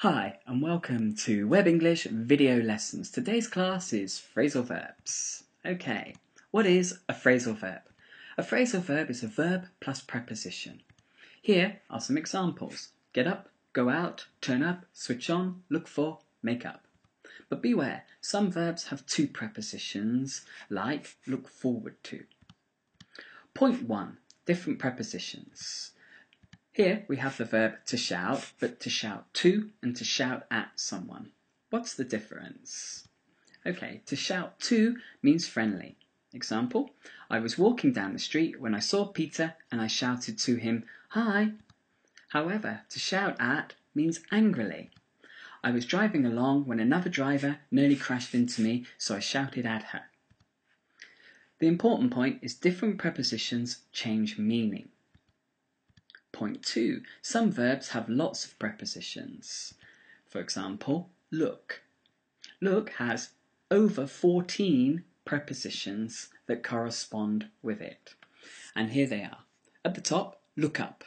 Hi and welcome to Web English video lessons. Today's class is phrasal verbs. Okay, what is a phrasal verb? A phrasal verb is a verb plus preposition. Here are some examples. Get up, go out, turn up, switch on, look for, make up. But beware, some verbs have two prepositions, like look forward to. Point 1. Different prepositions. Here we have the verb to shout, but to shout to and to shout at someone. What's the difference? Okay, to shout to means friendly. Example, I was walking down the street when I saw Peter and I shouted to him, "Hi." However, to shout at means angrily. I was driving along when another driver nearly crashed into me, so I shouted at her. The important point is different prepositions change meaning. Point 2. Some verbs have lots of prepositions. For example, look. Look has over 14 prepositions that correspond with it. And here they are. At the top, look up,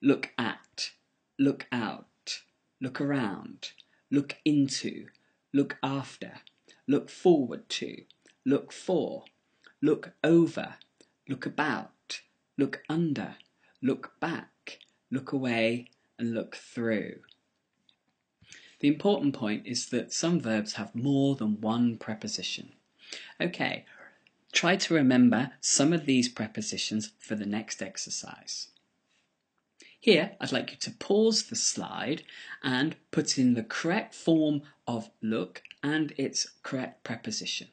look at, look out, look around, look into, look after, look forward to, look for, look over, look about, look under, look back, look away, and look through. The important point is that some verbs have more than one preposition. Okay, try to remember some of these prepositions for the next exercise. Here, I'd like you to pause the slide and put in the correct form of look and its correct preposition.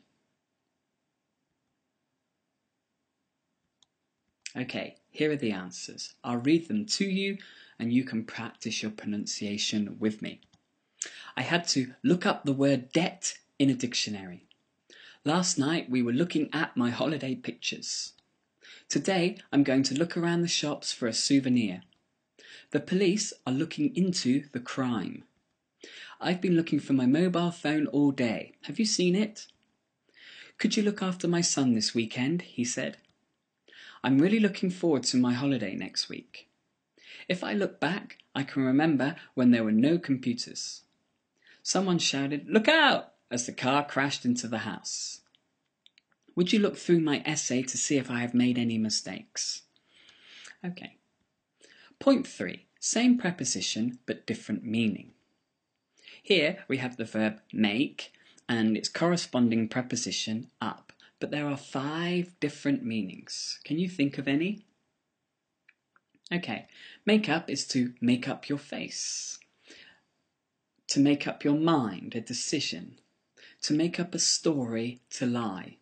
Okay, here are the answers. I'll read them to you and you can practice your pronunciation with me. I had to look up the word debt in a dictionary. Last night we were looking at my holiday pictures. Today I'm going to look around the shops for a souvenir. The police are looking into the crime. I've been looking for my mobile phone all day. Have you seen it? Could you look after my son this weekend? He said. I'm really looking forward to my holiday next week. If I look back, I can remember when there were no computers. Someone shouted, "Look out!" as the car crashed into the house. Would you look through my essay to see if I have made any mistakes? Okay. Point 3. Same preposition but different meaning. Here we have the verb make and its corresponding preposition up. But there are 5 different meanings. Can you think of any? Okay, make up is to make up your face, to make up your mind, a decision, to make up a story, to lie,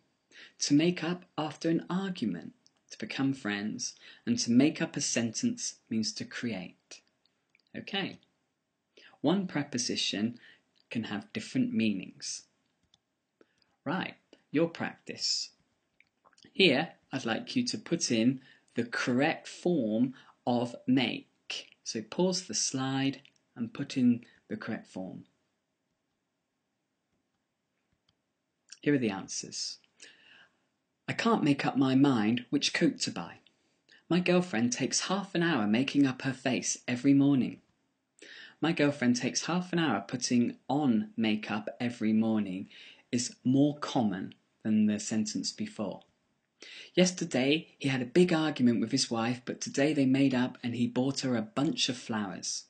to make up after an argument, to become friends, and to make up a sentence means to create. Okay, one preposition can have different meanings. Right. Your practice. Here, I'd like you to put in the correct form of make. So pause the slide and put in the correct form. Here are the answers. I can't make up my mind which coat to buy. My girlfriend takes half an hour making up her face every morning. My girlfriend takes half an hour putting on makeup every morning is more common than the sentence before. Yesterday he had a big argument with his wife, but today they made up and he bought her a bunch of flowers.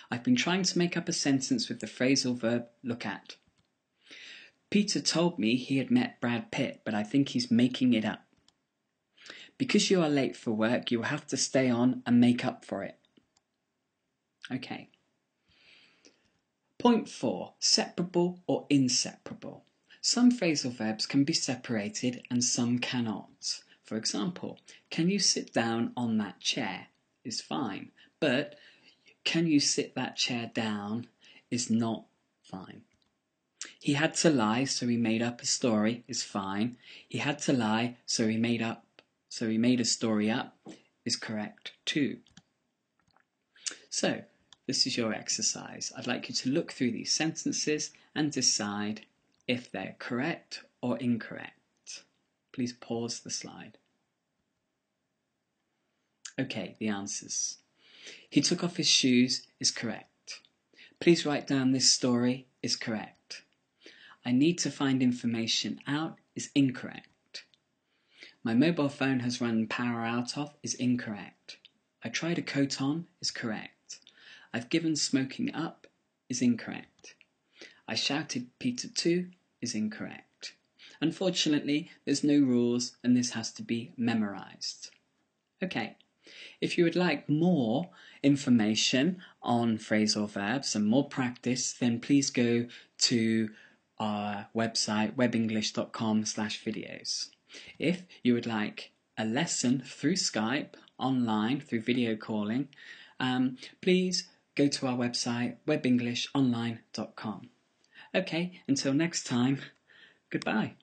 I've been trying to make up a sentence with the phrasal verb look at. Peter told me he had met Brad Pitt, but I think he's making it up. Because you are late for work, you will have to stay on and make up for it. Okay. Point 4. Separable or inseparable. Some phrasal verbs can be separated and some cannot. For example, can you sit down on that chair is fine, but can you sit that chair down is not fine. He had to lie, so he made up a story is fine. He had to lie, so he made a story up is correct too. So, this is your exercise. I'd like you to look through these sentences and decide if they're correct or incorrect. Please pause the slide. Okay, the answers. He took off his shoes is correct. Please write down this story is correct. I need to find information out is incorrect. My mobile phone has run power out of is incorrect. I tried a coat on is correct. I've given smoking up is incorrect. I shouted Peter too is incorrect. Unfortunately, there's no rules and this has to be memorized. Okay, if you would like more information on phrasal verbs and more practice, then please go to our website webenglish.com/videos. If you would like a lesson through Skype, online, through video calling, please go to our website webenglishonline.com. Okay, until next time, goodbye.